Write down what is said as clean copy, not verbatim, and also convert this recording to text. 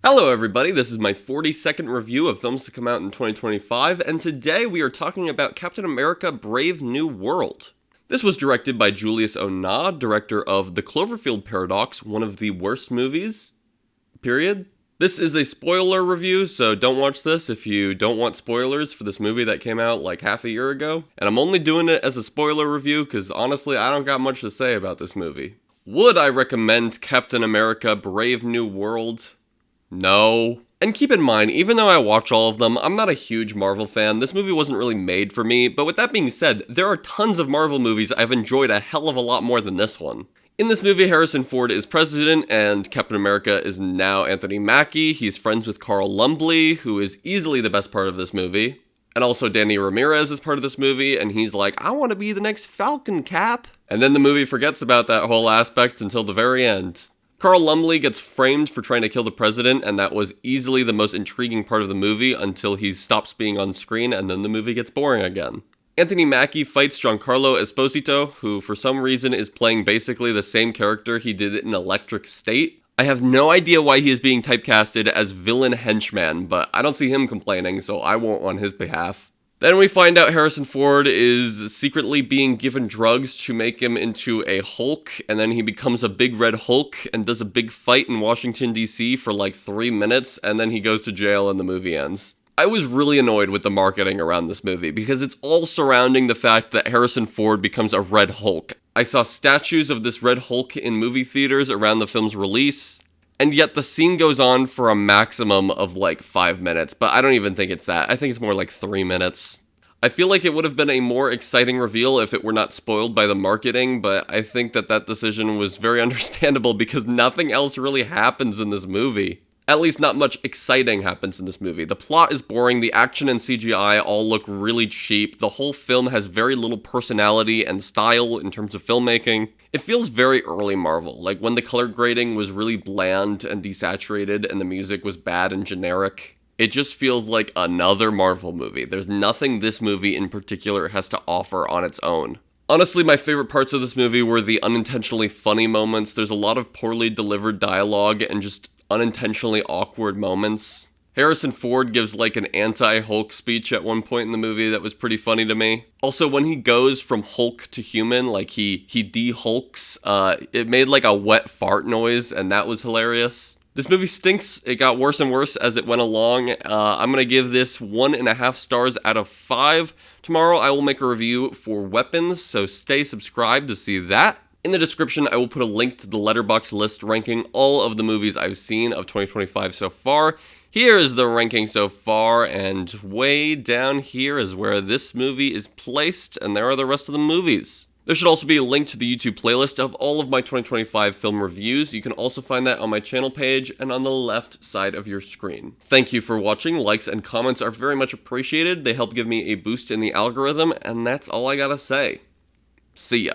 Hello everybody, this is my 40-second review of films to come out in 2025, and today we are talking about Captain America Brave New World. This was directed by Julius Onah, director of The Cloverfield Paradox, one of the worst movies, period. This is a spoiler review, so don't watch this if you don't want spoilers for this movie that came out like half a year ago. And I'm only doing it as a spoiler review because honestly, I don't got much to say about this movie. Would I recommend Captain America Brave New World? No. And keep in mind, even though I watch all of them, I'm not a huge Marvel fan. This movie wasn't really made for me, but with that being said, there are tons of Marvel movies I've enjoyed a hell of a lot more than this one. In this movie, Harrison Ford is president, and Captain America is now Anthony Mackie. He's friends with Carl Lumbly, who is easily the best part of this movie. And also Danny Ramirez is part of this movie, and he's like, I want to be the next Falcon, Cap. And then the movie forgets about that whole aspect until the very end. Carl Lumbly gets framed for trying to kill the president, and that was easily the most intriguing part of the movie until he stops being on screen, and then the movie gets boring again. Anthony Mackie fights Giancarlo Esposito, who for some reason is playing basically the same character he did in Electric State. I have no idea why he is being typecasted as villain henchman, but I don't see him complaining, so I won't on his behalf. Then we find out Harrison Ford is secretly being given drugs to make him into a Hulk, and then he becomes a big red Hulk and does a big fight in Washington, D.C. for like 3 minutes, and then he goes to jail and the movie ends. I was really annoyed with the marketing around this movie because it's all surrounding the fact that Harrison Ford becomes a red Hulk. I saw statues of this red Hulk in movie theaters around the film's release, and yet the scene goes on for a maximum of like 5 minutes, but I don't even think it's that. I think it's more like 3 minutes. I feel like it would have been a more exciting reveal if it were not spoiled by the marketing, but I think that decision was very understandable because nothing else really happens in this movie. At least not much exciting happens in this movie. The plot is boring, the action and CGI all look really cheap, the whole film has very little personality and style in terms of filmmaking. It feels very early Marvel, like when the color grading was really bland and desaturated and the music was bad and generic. It just feels like another Marvel movie. There's nothing this movie in particular has to offer on its own. Honestly, my favorite parts of this movie were the unintentionally funny moments. There's a lot of poorly delivered dialogue and just unintentionally awkward moments. Harrison Ford gives like an anti-Hulk speech at one point in the movie that was pretty funny to me. Also, when he goes from Hulk to human, like he de-hulks, it made like a wet fart noise, and that was hilarious. This movie stinks. It got worse and worse as it went along. I'm going to give this 1.5 stars out of 5. Tomorrow I will make a review for Weapons, so stay subscribed to see that. In the description, I will put a link to the Letterboxd list ranking all of the movies I've seen of 2025 so far. Here is the ranking so far, and way down here is where this movie is placed, and there are the rest of the movies. There should also be a link to the YouTube playlist of all of my 2025 film reviews. You can also find that on my channel page and on the left side of your screen. Thank you for watching. Likes and comments are very much appreciated. They help give me a boost in the algorithm, and that's all I gotta say. See ya.